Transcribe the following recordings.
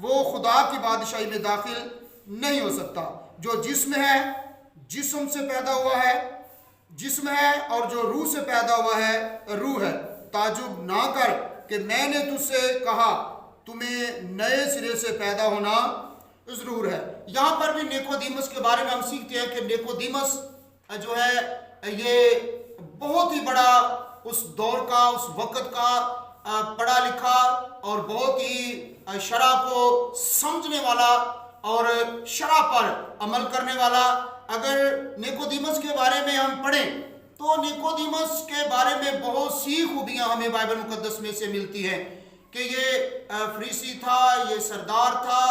وہ خدا کی بادشاہی میں داخل نہیں ہو سکتا۔ جو جسم ہے جسم سے پیدا ہوا ہے جسم ہے، اور جو روح سے پیدا ہوا ہے روح ہے۔ تعجب نہ کر کہ میں نے تجھ سے کہا تمہیں نئے سرے سے پیدا ہونا ضرور ہے۔ یہاں پر بھی نیکودیمس کے بارے میں ہم سیکھتے ہیں کہ نیکودیمس جو ہے یہ بہت ہی بڑا اس دور کا، اس وقت کا پڑھا لکھا اور بہت ہی شرع کو سمجھنے والا اور شرع پر عمل کرنے والا۔ اگر نیکودیمس کے بارے میں ہم پڑھیں تو نیکودیمس کے بارے میں بہت سی خوبیاں ہمیں بائبل مقدس میں سے ملتی ہیں کہ یہ فریسی تھا، یہ سردار تھا،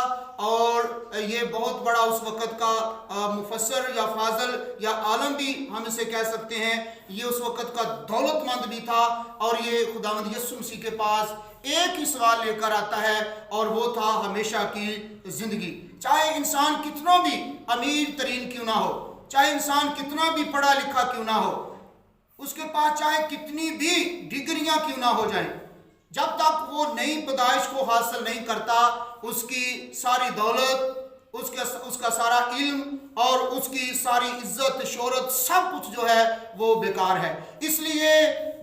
اور یہ بہت بڑا اس وقت کا مفسر یا فاضل یا عالم بھی ہم اسے کہہ سکتے ہیں۔ یہ اس وقت کا دولت مند بھی تھا، اور یہ خداوند یسوع مسیح کے پاس ایک ہی سوال لے کر آتا ہے، اور وہ تھا ہمیشہ کی زندگی۔ چاہے انسان کتنا بھی امیر ترین کیوں نہ ہو، چاہے انسان کتنا بھی پڑھا لکھا کیوں نہ ہو، اس کے پاس چاہے کتنی بھی ڈگریاں کیوں نہ ہو جائیں، جب تک وہ نئی پیدائش کو حاصل نہیں کرتا، اس کی ساری دولت، اس کا سارا علم اور اس کی ساری عزت شہرت سب کچھ جو ہے وہ بیکار ہے۔ اس لیے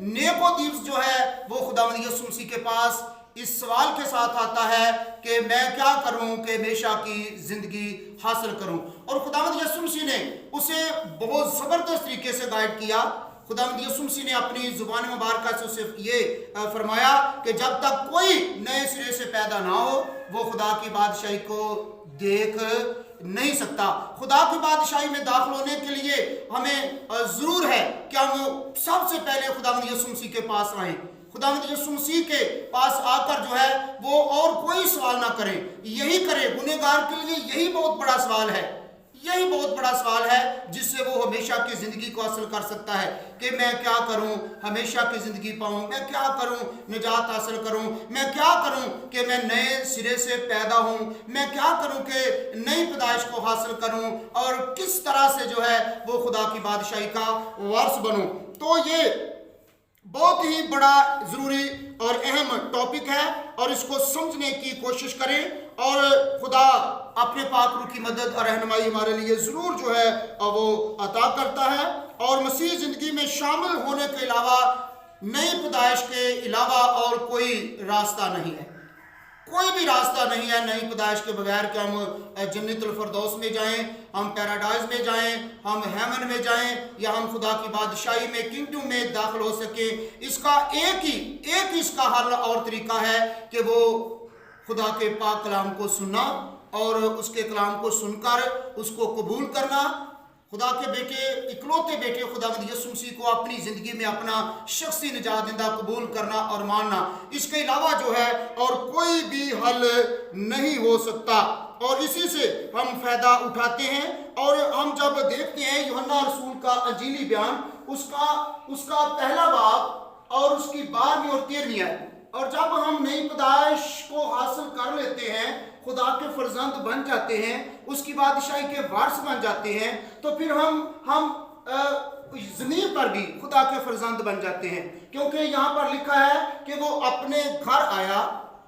نیکودیمس جو ہے وہ خداوند یسوع مسیح کے پاس اس سوال کے ساتھ آتا ہے کہ میں کیا کروں کہ ہمیشہ کی زندگی حاصل کروں، اور خداوند یسوع مسیح نے اسے بہت زبردست طریقے سے گائیڈ کیا۔ خداوند یسوع مسیح نے اپنی زبان مبارکہ سے اسے یہ فرمایا کہ جب تک کوئی نئے سرے سے پیدا نہ ہو وہ خدا کی بادشاہی کو دیکھ نہیں سکتا۔ خدا کی بادشاہی میں داخل ہونے کے لیے ہمیں ضرور ہے کہ ہم سب سے پہلے خداوند یسوع مسیح کے پاس آئیں، خداوند یسوع مسیح کے پاس آ کر جو ہے وہ اور کوئی سوال نہ کریں، یہی کرے۔ گنہگار کے لیے یہی بہت بڑا سوال ہے، یہی بہت بڑا سوال ہے جس سے وہ ہمیشہ کی زندگی کو حاصل کر سکتا ہے کہ میں کیا کروں ہمیشہ کی زندگی پاؤں، میں کیا کروں نجات حاصل کروں، میں کیا کروں کہ میں نئے سرے سے پیدا ہوں، میں کیا کروں کہ نئی پیدائش کو حاصل کروں، اور کس طرح سے جو ہے وہ خدا کی بادشاہی کا وارث بنوں۔ تو یہ بہت ہی بڑا ضروری اور اہم ٹاپک ہے، اور اس کو سمجھنے کی کوشش کریں، اور خدا اپنے پاک روح کی مدد اور رہنمائی ہمارے لیے ضرور جو ہے وہ عطا کرتا ہے۔ اور مسیح زندگی میں شامل ہونے کے علاوہ، نئی پیدائش کے علاوہ اور کوئی راستہ نہیں ہے، کوئی بھی راستہ نہیں ہے نئی پیدائش کے بغیر کہ ہم جنت الفردوس میں جائیں، ہم پیراڈائز میں جائیں، ہم ہیمن میں جائیں، یا ہم خدا کی بادشاہی میں کنگڈم میں داخل ہو سکیں۔ اس کا ایک ہی اس کا حل اور طریقہ ہے کہ وہ خدا کے پاک کلام کو سننا، اور اس کے کلام کو سن کر اس کو قبول کرنا، خدا کے بیٹے اکلوتے بیٹے خداوند یسوع مسیح کو اپنی زندگی میں اپنا شخصی نجات دہندہ قبول کرنا اور ماننا۔ اس کے علاوہ جو ہے اور کوئی بھی حل نہیں ہو سکتا، اور اسی سے ہم فائدہ اٹھاتے ہیں۔ اور ہم جب دیکھتے ہیں یوحنا رسول کا انجیلی بیان، اس کا پہلا باب اور اس کی 12ویں اور 13ویں آیت، اور جب ہم نئی پیدائش کو حاصل کر لیتے ہیں، خدا کے فرزند بن جاتے ہیں، اس کی بادشاہی کے وارث بن جاتے ہیں، تو پھر ہم زمین پر بھی خدا کے فرزند بن جاتے ہیں، کیونکہ یہاں پر لکھا ہے کہ وہ اپنے گھر آیا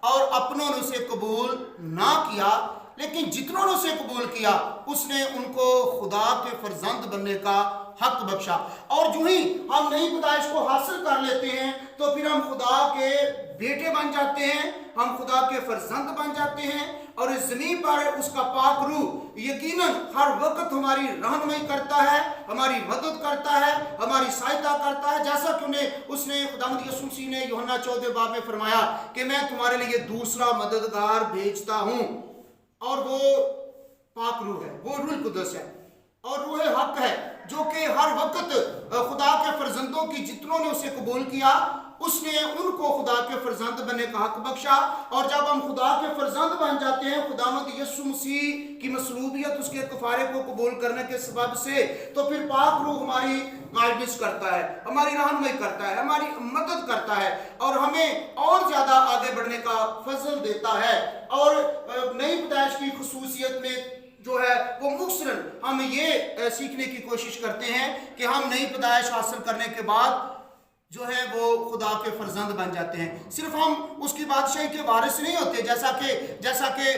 اور اپنوں نے اسے قبول نہ کیا، لیکن جتنوں نے اسے قبول کیا اس نے ان کو خدا کے فرزند بننے کا حق بخشا۔ اور جو ہی ہم نئی پیدائش کو حاصل کر لیتے ہیں تو پھر ہم خدا کے بیٹے بن جاتے ہیں، ہم خدا کے فرزند بن جاتے ہیں، اور اس زمین پر اس کا پاک روح یقیناً ہر وقت ہماری رہنمائی کرتا ہے، ہماری مدد کرتا ہے، ہماری سہایتا کرتا ہے، جیسا کہ اس نے خداوند یسوع مسیح نے یوحنا 14 باب میں فرمایا کہ میں تمہارے لیے دوسرا مددگار بھیجتا ہوں، اور وہ پاک روح ہے، وہ روح القدس ہے، اور روح حق ہے، جو کہ ہر وقت خدا کے فرزندوں کی جتنوں نے اسے قبول کیا اس نے ان کو خدا کے فرزند بننے کا حق بخشا۔ اور جب ہم خدا کے فرزند بن جاتے ہیں خداوند یسوع مسیح کی مصلوبیت، اس کے کفارے کو قبول کرنے کے سبب سے، تو پھر پاک روح ہماری گائیڈنس کرتا ہے، ہماری رہنمائی کرتا ہے، ہماری مدد کرتا ہے، اور ہمیں اور زیادہ آگے بڑھنے کا فضل دیتا ہے۔ اور نئی پیدائش کی خصوصیت میں جو ہے وہ مختصراً ہم یہ سیکھنے کی کوشش کرتے ہیں کہ ہم نئی پیدائش حاصل کرنے کے بعد جو ہے وہ خدا کے فرزند بن جاتے ہیں. صرف ہم اس کی بادشاہی کے وارث نہیں ہوتے، جیسا کہ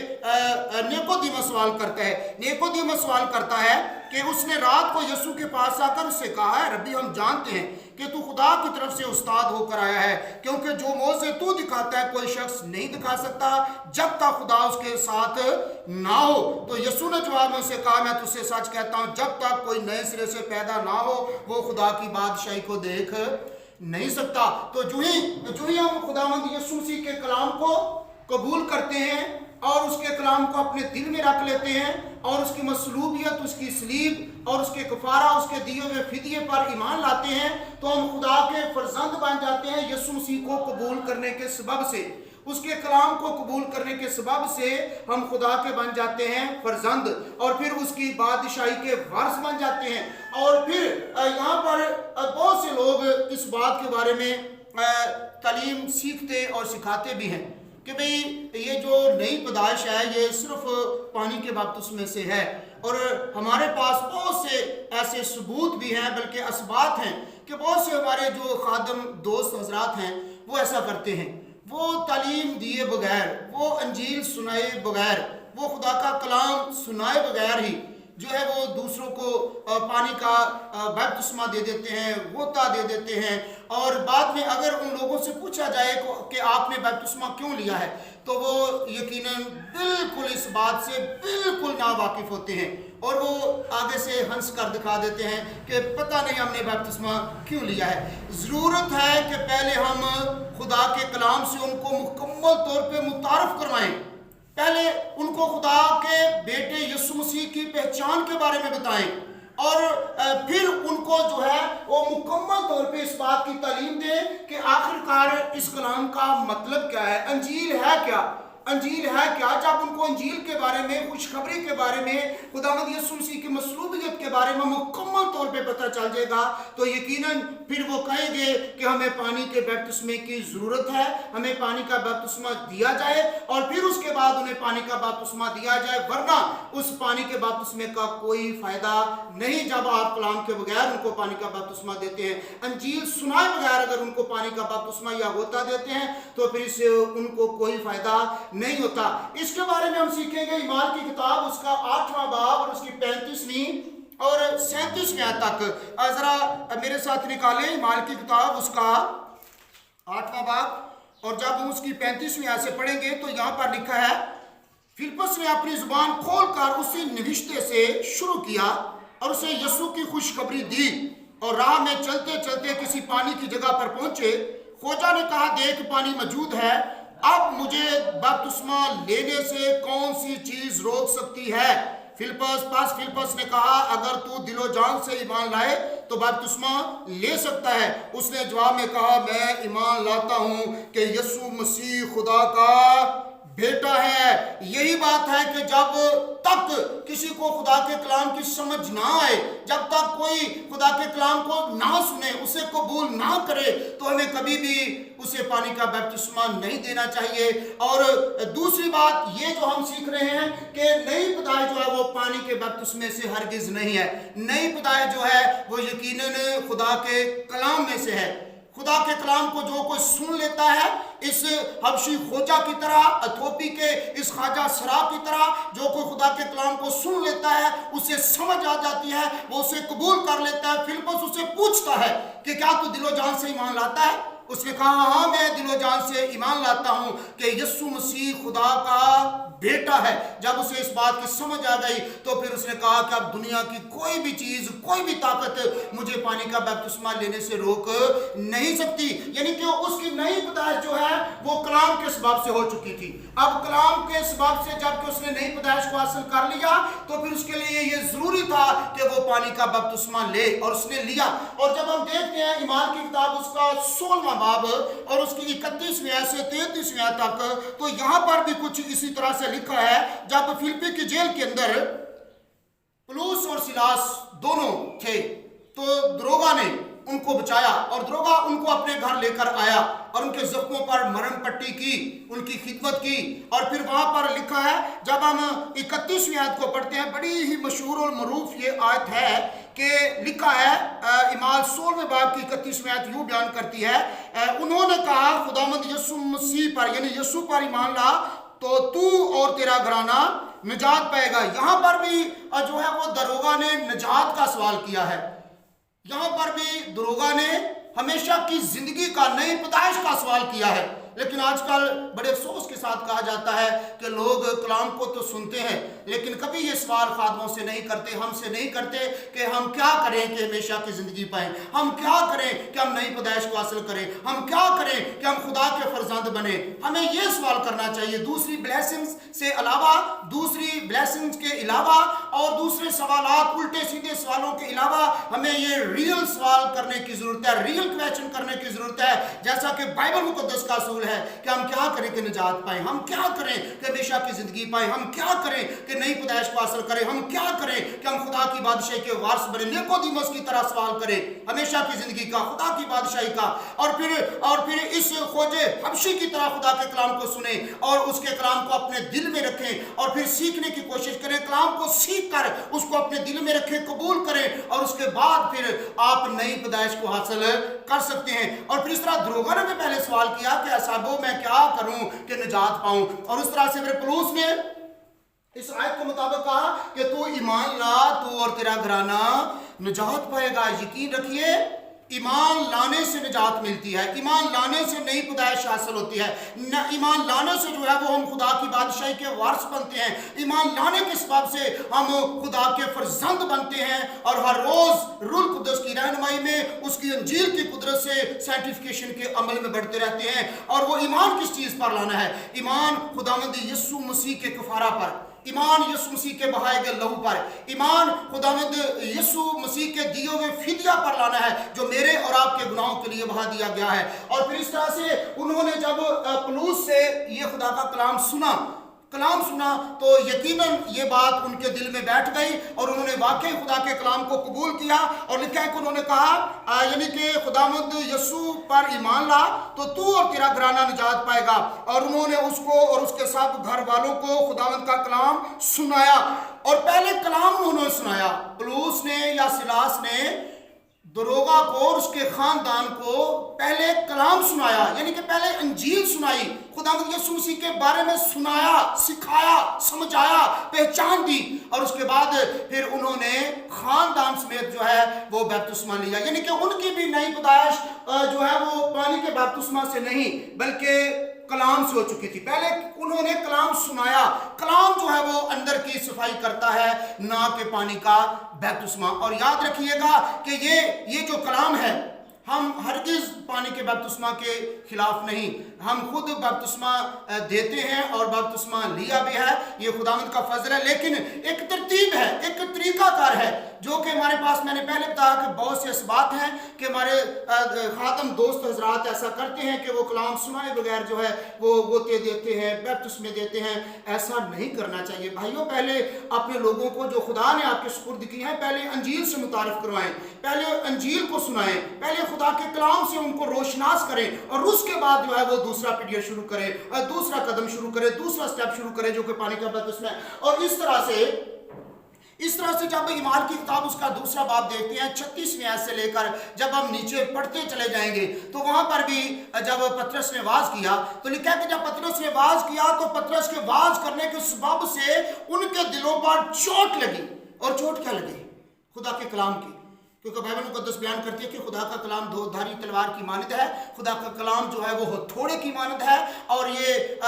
نیکودیمس سوال کرتا ہے. نیکودیمس سوال کرتا ہے کہ اس نے رات کو یسوع کے پاس آ کر اس سے کہا ہے، ربی ہم جانتے ہیں کہ تو خدا کی طرف سے استاد ہو کر آیا ہے، کیونکہ جو موجزے تو دکھاتا ہے کوئی شخص نہیں دکھا سکتا جب تک خدا اس کے ساتھ نہ ہو. تو یسوع نے جواب میں اسے کہا، میں تجھ سے سچ کہتا ہوں جب تک کوئی نئے سرے سے پیدا نہ ہو وہ خدا کی بادشاہی کو دیکھ نہیں سکتا. تو جو ہی ہم خداوند یسوع مسیح کے کلام کو قبول کرتے ہیں اور اس کے کلام کو اپنے دل میں رکھ لیتے ہیں اور اس کی مصلوبیت، اس کی صلیب اور اس کے کفارہ، اس کے دیے ہوئے فدیے پر ایمان لاتے ہیں، تو ہم خدا کے فرزند بن جاتے ہیں. یسوع مسیح کو قبول کرنے کے سبب سے، اس کے کلام کو قبول کرنے کے سبب سے ہم خدا کے بن جاتے ہیں فرزند، اور پھر اس کی بادشاہی کے وارث بن جاتے ہیں. اور پھر یہاں پر بہت سے لوگ اس بات کے بارے میں تعلیم سیکھتے اور سکھاتے بھی ہیں کہ بھئی یہ جو نئی پیدائش ہے یہ صرف پانی کے بپتسمے سے ہے، اور ہمارے پاس بہت سے ایسے ثبوت بھی ہیں، بلکہ اسبات ہیں کہ بہت سے ہمارے جو خادم دوست حضرات ہیں وہ ایسا کرتے ہیں. وہ تعلیم دیے بغیر، وہ انجیل سنائے بغیر، وہ خدا کا کلام سنائے بغیر ہی جو ہے وہ دوسروں کو پانی کا بپتسمہ دے دیتے ہیں، غوطہ دے دیتے ہیں. اور بعد میں اگر ان لوگوں سے پوچھا جائے کہ آپ نے بپتسمہ کیوں لیا ہے تو وہ یقیناً بالکل اس بات سے بالکل ناواقف ہوتے ہیں، اور وہ آگے سے ہنس کر دکھا دیتے ہیں کہ پتہ نہیں ہم نے بپتسمہ کیوں لیا ہے. ضرورت ہے کہ پہلے ہم خدا کے کلام سے ان کو مکمل طور پہ متعارف کروائیں، پہلے ان کو خدا کے بیٹے یسوع مسیح کی پہچان کے بارے میں بتائیں، اور پھر ان کو جو ہے وہ مکمل طور پہ اس بات کی تعلیم دیں کہ آخرکار اس کلام کا مطلب کیا ہے، انجیل ہے کیا، انجیل ہے کیا. جب ان کو انجیل کے بارے میں، خوشخبری کے بارے میں، خداوند یسوع مسیح کی مصلوبیت کے بارے میں مکمل طور پہ پتہ چل جائے گا تو یقیناً پھر وہ کہیں گے کہ ہمیں پانی کے بپتسمے کی ضرورت ہے، ہمیں پانی کا بپتسمہ دیا جائے، اور پھر اس کے بعد انہیں پانی کا بپتسمہ دیا جائے، ورنہ اس پانی کے بپتسمے کا کوئی فائدہ نہیں جب آپ کلام کے بغیر ان کو پانی کا بپتسمہ دیتے ہیں. انجیل سنائے بغیر اگر ان کو پانی کا بپتسمہ یا غوطہ دیتے ہیں تو پھر اس سے ان کو کوئی فائدہ نہیں ہوتا. اس کے بارے میں ہم سیکھیں گے اعمال کی کتاب، اس کا 8واں باب اور اس کی 35ویں اور 37ویں آیت تک. ذرا میرے ساتھ نکالیں اعمال کی کتاب، اس کا 8واں باب، اور جب ہم اس کی 35ویں آیت سے پڑھیں گے تو یہاں پر لکھا ہے، فلپس نے اپنی زبان کھول کر اسی نوشتے سے شروع کیا اور اسے یسوع کی خوشخبری دی، اور راہ میں چلتے چلتے کسی پانی کی جگہ پر پہنچے. خوجہ نے کہا، دیکھ پانی موجود ہے، اب مجھے بپتسمہ لینے سے کون سی چیز روک سکتی ہے؟ فلپس نے کہا، اگر تو دل و جان سے ایمان لائے تو بپتسمہ لے سکتا ہے. اس نے جواب میں کہا، میں ایمان لاتا ہوں کہ یسوع مسیح خدا کا بیٹا ہے. یہی بات ہے کہ جب تک کسی کو خدا کے کلام کی سمجھ نہ آئے، جب تک کوئی خدا کے کلام کو نہ سنے، اسے قبول نہ کرے، تو ہمیں کبھی بھی اسے پانی کا بپتسمہ نہیں دینا چاہیے. اور دوسری بات یہ جو ہم سیکھ رہے ہیں کہ نئی پیدائش جو ہے وہ پانی کے بپتسمے سے ہرگز نہیں ہے. نئی پیدائش جو ہے وہ یقیناً خدا کے کلام میں سے ہے. خدا کے کلام کو جو کوئی سن لیتا ہے، اس حبشی خوجہ کی طرح، اتھوپی کے اس خواجہ سرا کی طرح، جو کوئی خدا کے کلام کو سن لیتا ہے اسے سمجھ آ جاتی ہے، وہ اسے قبول کر لیتا ہے. فلپس اسے پوچھتا ہے کہ کیا تو دل و جان سے ایمان لاتا ہے؟ اس نے کہا، ہاں میں دل و جان سے ایمان لاتا ہوں کہ یسوع مسیح خدا کا بیٹا ہے. جب اسے اس بات کی سمجھ آ گئی تو پھر اس نے کہا کہ اب دنیا کی کوئی بھی چیز، کوئی بھی طاقت مجھے پانی کا بپتسمہ لینے سے روک نہیں سکتی. یعنی کہ اس کی نئی پیدائش جو ہے وہ کلام کے سبب سے ہو چکی تھی. اب کلام کے سبب سے جب کہ اس نے نئی پیدائش کو حاصل کر لیا تو پھر اس کے لیے یہ ضروری تھا کہ وہ پانی کا بپتسمہ لے، اور اس نے لیا. اور جب ہم دیکھتے ہیں اعمال کی کتاب، اس کا 16واں باب اور اس کی 31ویں آیت سے 33ویں آیت تک، تو یہاں پر بھی کچھ اسی طرح سے لکھا ہے. جب فلپی کی جیل کے اندر پلوس اور سلاس دونوں تھے تو دروگا نے ان کو بچایا، اور دروگا ان کو اپنے گھر لے کر آیا اور ان کے زخموں پر مرہم پٹی کی، ان کی خدمت کی. اور پھر وہاں پر لکھا ہے، جب ہم 31ویں آیت کو پڑھتے ہیں، بڑی ہی مشہور اور معروف یہ آیت ہے کہ لکھا ہے اعمال 16 باب کی 31 آیت یوں بیان کرتی ہے، انہوں نے کہا خداوند یسوع مسیح پر یعنی یسوع پر ایمان لا تو تو اور تیرا گھرانہ نجات پائے گا۔ یہاں پر بھی جو ہے وہ دروغہ نے نجات کا سوال کیا ہے، یہاں پر بھی دروغہ نے ہمیشہ کی زندگی کا نئی پیدائش کا سوال کیا ہے۔ لیکن آج کل بڑے افسوس کے ساتھ کہا جاتا ہے کہ لوگ کلام کو تو سنتے ہیں لیکن کبھی یہ سوال خادموں سے نہیں کرتے، ہم سے نہیں کرتے کہ ہم کیا کریں کہ ہمیشہ کی زندگی پائیں، ہم کیا کریں کہ ہم نئی پیدائش کو حاصل کریں، ہم کیا کریں کہ ہم خدا کے فرزند بنیں۔ ہمیں یہ سوال کرنا چاہیے، دوسری بلیسنگز سے علاوہ، دوسری بلیسنگز کے علاوہ اور دوسرے سوالات، الٹے سیدھے سوالوں کے علاوہ ہمیں یہ ریئل سوال کرنے کی ضرورت ہے، ریئل کویسچن کرنے کی ضرورت ہے، جیسا کہ بائبل مقدس کا اصول ہے کہ ہم کیا کریں کہ نجات پائیں، ہم کیا کریں کہ ہمیشہ کی زندگی پائیں، ہم کیا کریں کہ نئی پیدائش کو حاصل کریں، ہم کیا کریں کہ ہم خدا کی بادشاہی کے وارث بنیں، نیکودیموس کی طرح سوال کریں ہمیشہ کی زندگی کا، خدا کی بادشاہی کا، اور پھر اس خوج حبشی کی طرح خدا کے کلام کو سنیں اور اس کے کلام کو اپنے دل میں رکھیں اور پھر سیکھنے کی کوشش کریں، کلام کو سیکھ کر اس کو اپنے دل میں رکھیں، قبول کریں اور اس کے بعد پھر آپ نئی پیدائش کو حاصل کر سکتے ہیں۔ اور پھر اس طرح دروغہ نے بھی پہلے سوال کیا کہ صاحبو میں کیا کروں کہ نجات پاؤں، اور اس طرح سے پھر پولس نے اس آیت کے مطابق کہا کہ تو ایمان لا تو اور تیرا گھرانہ نجات پائے گا۔ یقین رکھیے ایمان لانے سے نجات ملتی ہے، ایمان لانے سے نئی پیدائش حاصل ہوتی ہے، ایمان لانے سے جو ہے وہ ہم خدا کی بادشاہی کے وارث بنتے ہیں، ایمان لانے کے سبب سے ہم خدا کے فرزند بنتے ہیں اور ہر روز روح القدس کی رہنمائی میں اس کی انجیل کی قدرت سے سینٹیفیکیشن کے عمل میں بڑھتے رہتے ہیں۔ اور وہ ایمان کس چیز پر لانا ہے؟ ایمان خداوند یسوع مسیح کے کفارہ پر، ایمان یسوع مسیح کے بہائے گئے لہو پر، ایمان خداوند یسوع مسیح کے دیے ہوئے فدیہ پر لانا ہے جو میرے اور آپ کے گناہوں کے لیے بہا دیا گیا ہے۔ اور پھر اس طرح سے انہوں نے جب پولس سے یہ خدا کا کلام سنا تو یقیناً یہ بات ان کے دل میں بیٹھ گئی اور انہوں نے واقعی خدا کے کلام کو قبول کیا، اور لکھا ہے کہ انہوں نے کہا یعنی کہ خداوند یسوع پر ایمان لا تو تو اور تیرا گھرانہ نجات پائے گا، اور انہوں نے اس کو اور اس کے سب گھر والوں کو خداوند کا کلام سنایا۔ اور پہلے کلام انہوں نے سنایا، پولس نے یا سلاس نے دروغہ کو اور اس کے خاندان کو پہلے کلام سنایا، یعنی کہ پہلے انجیل سنائی، خداوند یسوع مسیح کے بارے میں سنایا، سکھایا، سمجھایا، پہچان دی، اور اس کے بعد پھر انہوں نے خاندان سمیت جو ہے وہ بپتسمہ لیا، یعنی کہ ان کی بھی نئی پیدائش جو ہے وہ پانی کے بپتسمہ سے نہیں بلکہ کلام سے ہو چکی تھی۔ پہلے انہوں نے کلام سنایا، کلام جو ہے وہ اندر کی صفائی کرتا ہے نہ کہ پانی کا بپتسمہ۔ اور یاد رکھیے گا کہ یہ جو کلام ہے، ہم ہرگز پانی کے بپتسمہ کے خلاف نہیں، ہم خود بپتسمہ دیتے ہیں اور بپتسمہ لیا بھی ہے، یہ خداوند کا فضل ہے، لیکن ایک ترتیب ہے، ایک طریقہ کار ہے جو کہ ہمارے پاس، میں نے پہلے بتایا کہ بہت سے اسبات ہیں کہ ہمارے خادم دوست حضرات ایسا کرتے ہیں کہ وہ کلام سنائے بغیر جو ہے وہ غوطے دیتے ہیں، بپتسمے دیتے ہیں۔ ایسا نہیں کرنا چاہیے بھائیوں، پہلے اپنے لوگوں کو جو خدا نے آپ کے سپرد کی ہیں پہلے انجیل سے متعارف کروائیں، پہلے انجیل کو سنائیں، پہلے خدا کے کلام سے ان کو روشناس کریں، اور اس کے بعد جو ہے وہ دوسرا پیڈیا شروع کریں، دوسرا قدم شروع کریں، دوسرا سٹیپ شروع کریں جو کہ پانی کا بپتسمہ ہے۔ اور اس طرح سے جب ایمان کی کتاب اس کا دوسرا باب دیکھتے ہیں 36ویں آیت سے لے کر جب ہم نیچے پڑھتے چلے جائیں گے تو وہاں پر بھی جب پطرس نے واعظ کیا تو لکھا ہے کہ جب پطرس نے واعظ کیا تو پطرس کے واعظ کرنے کے سبب سے ان کے دلوں پر چوٹ لگی، اور چوٹ کیا لگی؟ خدا کے کلام کی، کیونکہ بائبل مقدس بیان کرتی ہے کہ خدا کا کلام دو دھاری تلوار کی مانند ہے، خدا کا کلام جو ہے وہ ہتھوڑے کی مانند ہے، اور یہ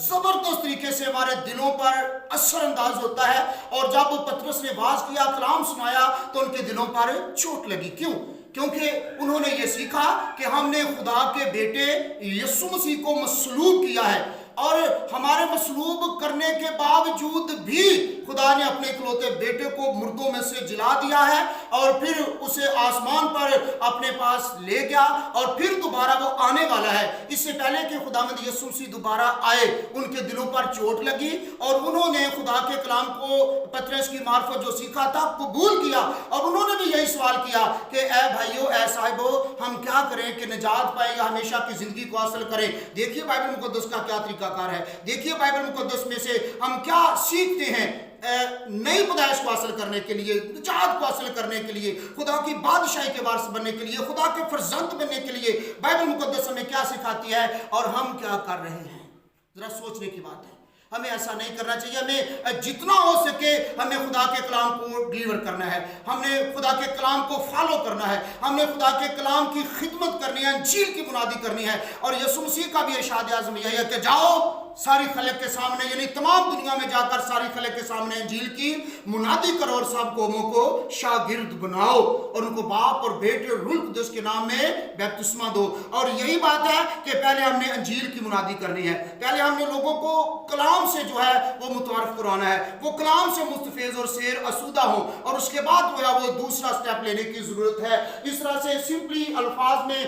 زبردست طریقے سے ہمارے دلوں پر اثر انداز ہوتا ہے۔ اور جب پطرس نے واعظ کیا، کلام سنایا تو ان کے دلوں پر چوٹ لگی۔ کیوں؟ کیونکہ انہوں نے یہ سیکھا کہ ہم نے خدا کے بیٹے یسوع مسیح کو مصلوب کیا ہے، اور ہمارے مصلوب کرنے کے باوجود بھی خدا نے اپنے اکلوتے بیٹے کو مردوں میں سے جلا دیا ہے، اور پھر اسے آسمان پر اپنے پاس لے گیا، اور پھر دوبارہ وہ آنے والا ہے۔ اس سے پہلے کہ خداوند یسوع مسیح دوبارہ آئے ان کے دلوں پر چوٹ لگی، اور انہوں نے خدا کے کلام کو پطرس کی معرفت جو سیکھا تھا قبول کیا، اور انہوں نے بھی یہی سوال کیا کہ اے بھائیو، اے صاحبو، ہم کیا کریں کہ نجات پائیں یا ہمیشہ کی زندگی کو حاصل کریں؟ دیکھیے بائبل مقدس کا کیا طریقہ کار ہے، دیکھیے بائبل مقدس میں سے ہم کیا سیکھتے ہیں نئی پیدائش کو حاصل کرنے کے لیے، نجات کو حاصل کرنے کے لیے، خدا کی بادشاہی کے وارث بننے کے لیے، خدا کے فرزند بننے کے لیے بائبل مقدس ہمیں کیا سکھاتی ہے اور ہم کیا کر رہے ہیں؟ ذرا سوچنے کی بات ہے۔ ہمیں ایسا نہیں کرنا چاہیے۔ ہمیں جتنا ہو سکے ہمیں خدا کے کلام کو ڈیلیور کرنا ہے، ہم نے خدا کے کلام کو فالو کرنا ہے، ہم نے خدا کے کلام کی خدمت کرنی ہے، انجیل کی بنیادی کرنی ہے۔ اور یسوع مسیح کا بھی ارشاد اعظم یہی ہے کہ جاؤ ساری خلق کے سامنے، یعنی تمام دنیا میں جا کر ساری خلق کے سامنے انجیل کی منادی کرو اور سب قوموں کو شاگرد بناؤ اور ان کو باپ اور بیٹے اور روح القدس کے نام میں بپتسمہ دو۔ اور یہی بات ہے کہ پہلے ہم نے انجیل کی منادی کرنی ہے، پہلے ہم نے لوگوں کو کلام سے جو ہے وہ متعارف کرانا ہے، وہ کلام سے مستفیض اور سیر اسودہ ہوں، اور اس کے بعد جو ہے وہ دوسرا سٹیپ لینے کی ضرورت ہے۔ اس طرح سے سمپلی الفاظ میں،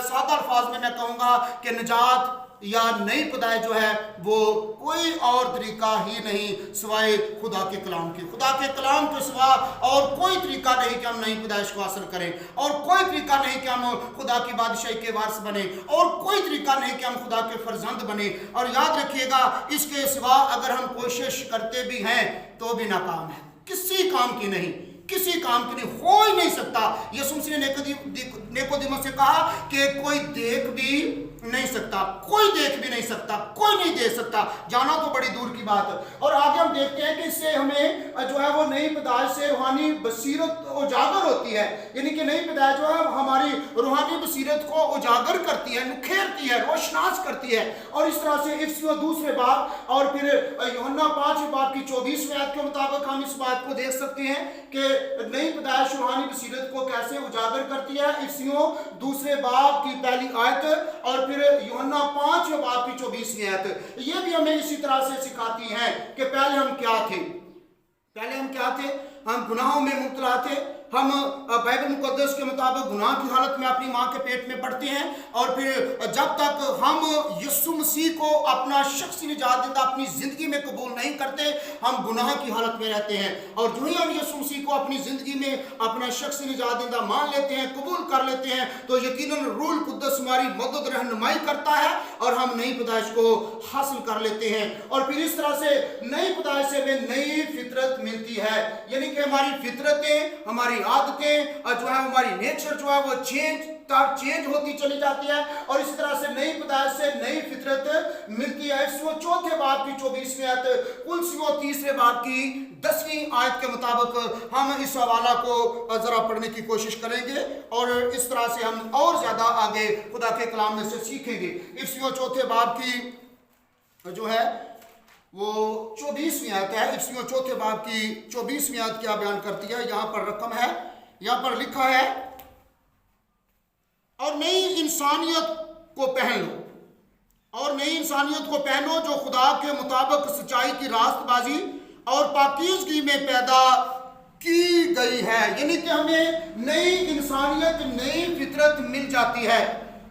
سادہ الفاظ میں کہوں گا کہ نجات یا نئی پیدائش جو ہے وہ کوئی اور طریقہ ہی نہیں سوائے خدا کے کلام کے۔ خدا کے کلام کے سوا اور کوئی طریقہ نہیں کہ ہم نئی پیدائش کو حاصل کریں، اور کوئی طریقہ نہیں کہ ہم خدا کی بادشاہی کے وارث بنیں، اور کوئی طریقہ نہیں کہ ہم خدا کے فرزند بنیں۔ اور یاد رکھیے گا اس کے سوا اگر ہم کوشش کرتے بھی ہیں تو بھی ناکام ہے، کسی کام کی نہیں، کسی کام کی نہیں، ہو ہی نہیں سکتا۔ یسوع مسیح نے نیکودیموس سے کہا کہ کوئی دیکھ بھی نہیں سکتا، کوئی دیکھ بھی نہیں سکتا، کوئی نہیں دیکھ سکتا، جانا تو بڑی دور کی بات ہے۔ اور آگے ہم دیکھتے ہیں کہ اس سے ہمیں جو ہے وہ نئی پیدائش سے روحانی بصیرت اجاگر ہوتی ہے، یعنی کہ نئی پیدائش جو ہے ہماری روحانی بصیرت کو اجاگر کرتی ہے، نکھیرتی ہے، روشناس کرتی ہے۔ اور اس طرح سے افسیوں دوسرے باب اور پھر یوحنا 5 باب کی 24ویں آیت کے مطابق ہم اس بات کو دیکھ سکتے ہیں کہ نئی پیدائش روحانی بصیرت کو کیسے اجاگر کرتی ہے۔ افسیوں دوسرے باب کی پہلی آیت اور پھر یوحنا 5 باب کی 24ویں آیت، یہ بھی ہمیں اسی طرح سے سکھاتی ہیں کہ پہلے ہم کیا تھے، پہلے ہم کیا تھے؟ ہم گناہوں میں مبتلا تھے، ہم بائبل مقدس کے مطابق گناہ کی حالت میں اپنی ماں کے پیٹ میں پڑتے ہیں، اور پھر جب تک ہم یسوع مسیح کو اپنا شخصی نجات دہندہ اپنی زندگی میں قبول نہیں کرتے ہم گناہ کی حالت میں رہتے ہیں۔ اور جو ہی ہم یسوع مسیح کو اپنی زندگی میں اپنا شخصی نجات دہندہ مان لیتے ہیں، قبول کر لیتے ہیں، تو یقیناً روح القدس ہماری مدد رہنمائی کرتا ہے اور ہم نئی پیدائش کو حاصل کر لیتے ہیں۔ اور پھر اس طرح سے نئی پیدائش سے ہمیں نئی فطرت ملتی ہے، یعنی کہ ہماری فطرتیں، ہماری عادتیں جو ہے ہماری نیچر جو ہے وہ چینج ہوتی چلی جاتی ہے، اور اسی طرح سے نئی پیدائش سے نئی فطرت ملتی ہے۔ افسیوں 4 باب کی 24ویں آیت، کلسیوں 3 باب کی 10ویں آیت کے مطابق ہم اس حوالہ کو ذرا پڑھنے کی کوشش کریں گے، اور اس طرح سے ہم اور زیادہ آگے خدا کے کلام میں سے سیکھیں گے۔ افسیوں 4 باب کی جو ہے وہ 24ویں آیت ہے، افسیوں 4 باب کی 24ویں آیت کیا بیان کرتی ہے؟ یہاں پر رقم ہے، یہاں پر لکھا ہے، اور نئی انسانیت کو پہن لو، اور نئی انسانیت کو پہنو جو خدا کے مطابق سچائی کی راست بازی اور پاکیزگی میں پیدا کی گئی ہے۔ یعنی کہ ہمیں نئی انسانیت، نئی فطرت مل جاتی ہے،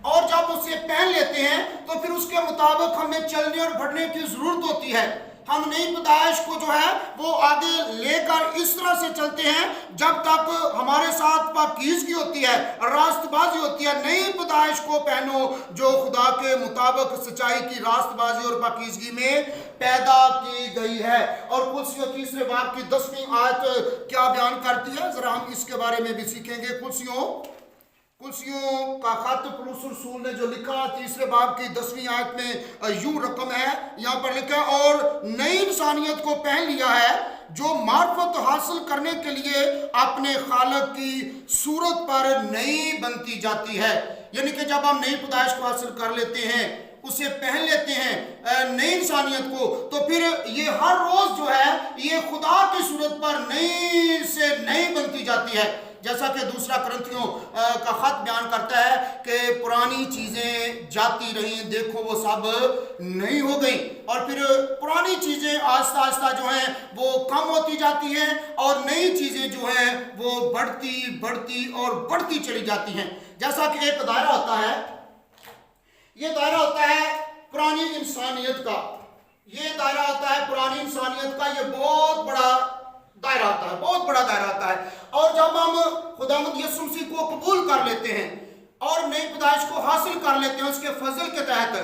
اور جب اسے پہن لیتے ہیں تو پھر اس کے مطابق ہمیں چلنے اور بڑھنے کی ضرورت ہوتی ہے۔ ہم نئی پیدائش کو جو ہے وہ آگے لے کر اس طرح سے چلتے ہیں جب تک ہمارے ساتھ پاکیزگی ہوتی ہے، راست بازی ہوتی ہے۔ نئی پیدائش کو پہنو جو خدا کے مطابق سچائی کی راست بازی اور پاکیزگی میں پیدا کی گئی ہے۔ اور کلسیوں 3 باب کی 10ویں آیت کیا بیان کرتی ہے؟ ذرا ہم اس کے بارے میں بھی سیکھیں گے۔ کلسیوں کا خط پولس رسول نے جو لکھا 3 باب کی 10ویں آیت میں یوں رقم ہے، یہاں پر لکھا ہے، اور نئی انسانیت کو پہن لیا ہے جو معرفت حاصل کرنے کے لیے اپنے خالق کی صورت پر نئی بنتی جاتی ہے۔ یعنی کہ جب ہم نئی پیدائش کو حاصل کر لیتے ہیں، اسے پہن لیتے ہیں نئی انسانیت کو، تو پھر یہ ہر روز جو ہے یہ خدا کی صورت پر نئی سے نئی بنتی جاتی ہے۔ جیسا کہ دوسرا کرنتھیوں کا خط بیان کرتا ہے کہ پرانی چیزیں جاتی رہیں، دیکھو وہ سب نئی ہو گئیں، اور پھر پرانی چیزیں آہستہ آہستہ جو ہیں وہ کم ہوتی جاتی ہیں، اور نئی چیزیں جو ہیں وہ بڑھتی اور بڑھتی چلی جاتی ہیں۔ جیسا کہ ایک دائرہ ہوتا ہے، یہ دائرہ ہوتا ہے پرانی انسانیت کا، یہ دائرہ ہوتا ہے پرانی انسانیت کا، یہ بہت بڑا دائرہ آتا ہے، بہت بڑا دائرہ آتا ہے۔ اور جب ہم خداوند یسوع مسیح کو قبول کر لیتے ہیں اور نئی پیدائش کو حاصل کر لیتے ہیں اس کے فضل کے تحت،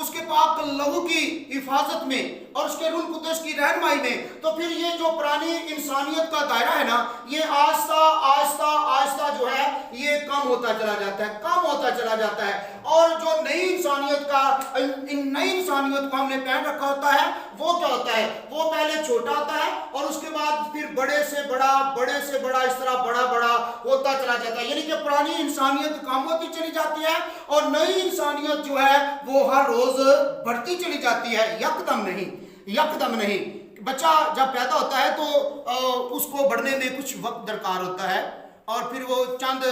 اس کے پاک لہو کی حفاظت میں اور اس کے روح القدس کی رہنمائی میں، تو پھر یہ جو پرانی انسانیت کا دائرہ ہے نا، یہ آہستہ آہستہ آہستہ جو ہے یہ کم ہوتا چلا جاتا ہے، کم ہوتا چلا جاتا ہے۔ اور جو نئی انسانیت کا نئی انسانیت کو ہم نے پہن رکھا ہوتا ہے، وہ کیا ہوتا ہے؟ وہ پہلے چھوٹا ہوتا ہے اور اس کے بعد پھر بڑے سے بڑا، بڑے سے بڑا، اس طرح بڑا بڑا ہوتا چلا جاتا ہے۔ یعنی کہ پرانی انسانیت کم ہوتی چلی جاتی ہے اور نئی انسانیت جو ہے وہ ہر روز بڑھتی چلی جاتی ہے، یکدم نہیں، یکدم نہیں۔ بچہ جب پیدا ہوتا ہے تو اس کو بڑھنے میں کچھ وقت درکار ہوتا ہے، اور پھر وہ چند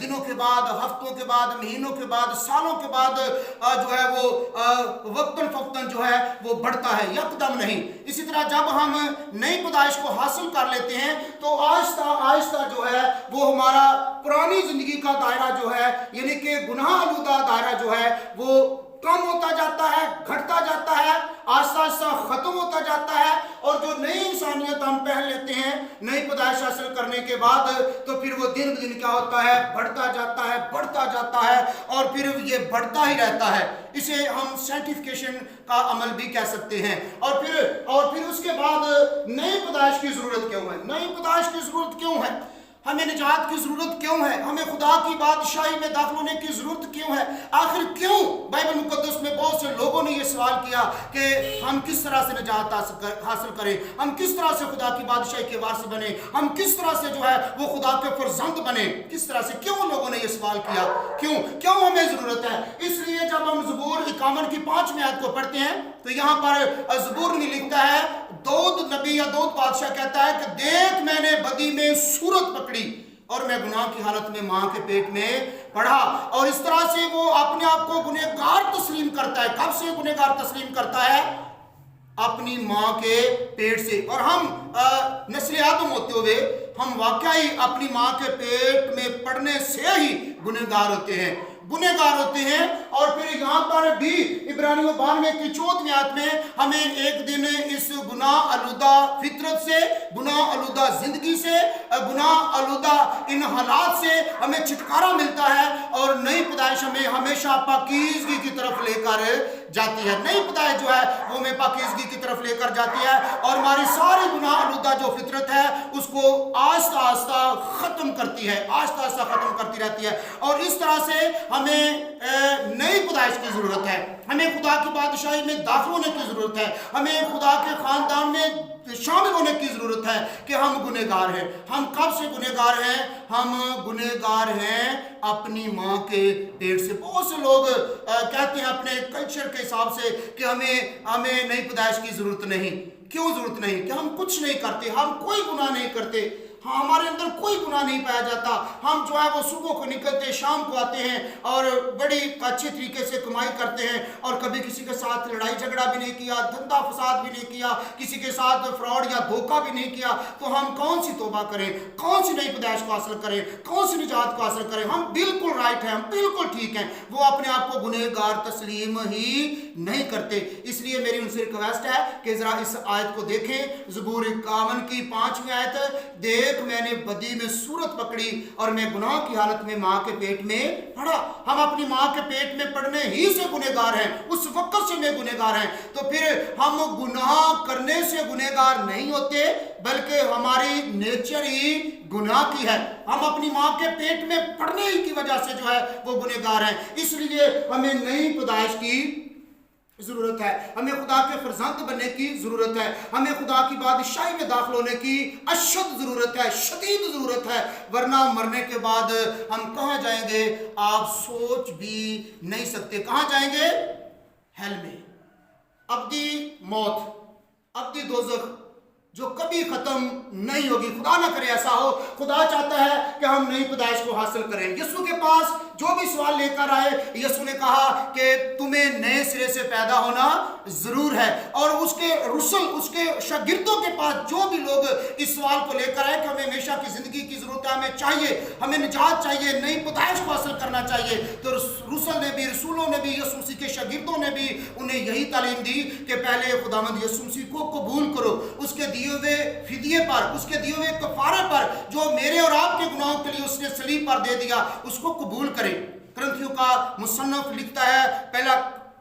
دنوں کے بعد، ہفتوں کے بعد، مہینوں کے بعد، سالوں کے بعد جو ہے وہ وقتاً فوقتاً جو ہے وہ بڑھتا ہے، یکدم نہیں۔ اسی طرح جب ہم نئی پیدائش کو حاصل کر لیتے ہیں تو آہستہ آہستہ جو ہے وہ ہمارا پرانی زندگی کا دائرہ جو ہے، یعنی کہ گناہ آلودہ دائرہ جو ہے وہ کم ہوتا جاتا ہے، گھٹتا جاتا ہے، آہستہ آہستہ ختم ہوتا جاتا ہے۔ اور جو نئی انسانیت ہم پہن لیتے ہیں نئی پیدائش حاصل کرنے کے بعد، تو پھر وہ دن بدن کیا ہوتا ہے؟ بڑھتا جاتا ہے، بڑھتا جاتا ہے، اور پھر یہ بڑھتا ہی رہتا ہے۔ اسے ہم سینٹیفیکیشن کا عمل بھی کہہ سکتے ہیں۔ اور پھر اس کے بعد نئی پیدائش کی ضرورت کیوں ہے؟ نئی پیدائش کی ضرورت کیوں ہے؟ ہمیں نجات کی ضرورت کیوں ہے؟ ہمیں خدا کی بادشاہی میں داخل ہونے کی ضرورت کیوں ہے؟ آخر کیوں؟ بائبل مقدس میں بہت سے لوگوں نے یہ سوال کیا کہ ہم کس طرح سے نجات حاصل کریں، ہم کس طرح سے خدا کی بادشاہی کے وارث بنیں، ہم کس طرح سے جو ہے وہ خدا کے فرزند بنیں، کس طرح سے؟ کیوں لوگوں نے یہ سوال کیا؟ کیوں ہمیں ضرورت ہے؟ اس لیے جب ہم زبور 51 کی 5ویں آیت کو پڑھتے ہیں تو یہاں پر زبور میں لکھتا ہے، داؤد نبی یا داؤد بادشاہ کہتا ہے کہ دیکھ میں نے بدی میں صورت پکڑی اور میں گناہ کی حالت میں ماں کے پیٹ میں پڑھا۔ اور اس طرح سے وہ اپنے آپ کو گنہگار تسلیم کرتا ہے۔ کب سے گنہگار تسلیم کرتا ہے؟ اپنی ماں کے پیٹ سے۔ اور ہم نسل آدم ہوتے ہوئے ہم واقعی اپنی ماں کے پیٹ میں پڑنے سے ہی گنہگار ہوتے ہیں، گنہگار ہوتے ہیں۔ اور پھر یہاں پر بھی عبرانیوں 92 کی 14ویں آیت میں ہمیں ایک دن اس گناہ آلودہ فطرت سے، گناہ آلودہ زندگی سے، گناہ آلودہ ان حالات سے ہمیں چھٹکارا ملتا ہے، اور نئی پیدائش ہمیں ہمیشہ پاکیزگی کی طرف لے کر جاتی ہے۔ نئی پیدائش جو ہے وہ ہمیں پاکیزگی کی طرف لے کر جاتی ہے اور ہماری ساری گناہ آلودہ جو فطرت ہے اس کو آہستہ آہستہ ختم کرتی ہے، آہستہ آہستہ ختم کرتی رہتی ہے۔ اور اس طرح سے ہمیں نئی پیدائش کی ضرورت ہے، ہمیں خدا کی بادشاہی میں داخل ہونے کی ضرورت ہے، ہمیں خدا کے خاندان میں شامل ہونے کی ضرورت ہے کہ ہم گنہگار ہیں۔ ہم کب سے گنہگار ہیں؟ ہم گنہگار ہیں اپنی ماں کے پیٹ سے۔ بہت سے لوگ کہتے ہیں اپنے کلچر کے حساب سے کہ ہمیں نئی پیدائش کی ضرورت نہیں۔ کیوں ضرورت نہیں؟ کہ ہم کچھ نہیں کرتے، ہم کوئی گناہ نہیں کرتے، ہمارے اندر کوئی گناہ نہیں پایا جاتا۔ ہم جو ہے وہ صبح کو نکلتے، شام کو آتے ہیں اور بڑی اچھے طریقے سے کمائی کرتے ہیں، اور کبھی کسی کے ساتھ لڑائی جھگڑا بھی نہیں کیا، دھندا فساد بھی نہیں کیا، کسی کے ساتھ فراڈ یا دھوکہ بھی نہیں کیا۔ تو ہم کون سی توبہ کریں؟ کون سی نئی پیدائش کو حاصل کریں؟ کون سی نجات کو حاصل کریں؟ ہم بالکل رائٹ ہیں، ہم بالکل ٹھیک ہیں۔ وہ اپنے آپ کو گنہگار تسلیم ہی نہیں کرتے۔ اس لیے میری ان سے ریکویسٹ ہے کہ ذرا اس آیت کو دیکھیں، زبور 51 کی 5ویں آیت، دیکھ میں نے بدی میں صورت پکڑی اور میں گناہ کی حالت میں ماں کے پیٹ میں پڑا۔ ہم اپنی ماں کے پیٹ میں پڑنے ہی سے گنہگار ہیں، اس وقت سے میں گنہگار ہیں۔ تو پھر ہم گناہ کرنے سے گنہگار نہیں ہوتے، بلکہ ہماری نیچر ہی گناہ کی ہے۔ ہم اپنی ماں کے پیٹ میں پڑنے ہی کی وجہ سے جو ہے وہ گنہگار ہیں۔ اس لیے ہمیں نئی پیدائش کی ضرورت ہے، ہمیں خدا کے فرزند بننے کی ضرورت ہے، ہمیں خدا کی بادشاہی میں داخل ہونے کی اشد ضرورت ہے، شدید ضرورت ہے، ورنہ مرنے کے بعد ہم کہاں جائیں گے آپ سوچ بھی نہیں سکتے۔ کہاں جائیں گے؟ ہیل میں، ابدی موت، ابدی دوزخ جو کبھی ختم نہیں ہوگی۔ خدا نہ کرے ایسا ہو۔ خدا چاہتا ہے کہ ہم نئی پیدائش کو حاصل کریں۔ یسوع کے پاس جو بھی سوال لے کر آئے، یسوع نے کہا کہ تمہیں نئے سرے سے پیدا ہونا ضرور ہے۔ اور اس کے رسل، اس کے شاگردوں کے پاس جو بھی لوگ اس سوال کو لے کر آئے کہ ہمیں ہمیشہ کی زندگی کی ضرورت ہے، ہمیں چاہیے، ہمیں نجات چاہیے، نئی پیدائش کو حاصل کرنا چاہیے، تو رسل نے بھی، رسولوں نے بھی، یسوع مسیح کے شاگردوں نے بھی انہیں یہی تعلیم دی کہ پہلے خداوند یسوع مسیح کو قبول کرو، اس کے دیے ہوئے فدیے پر، اس کے دیے ہوئے کفارے پر جو میرے اور آپ کے گناہوں کے لیے اس نے صلیب پر دے دیا، اس کو قبول کریں۔ کرنتھیوں کا مصنف لکھتا ہے، پہلا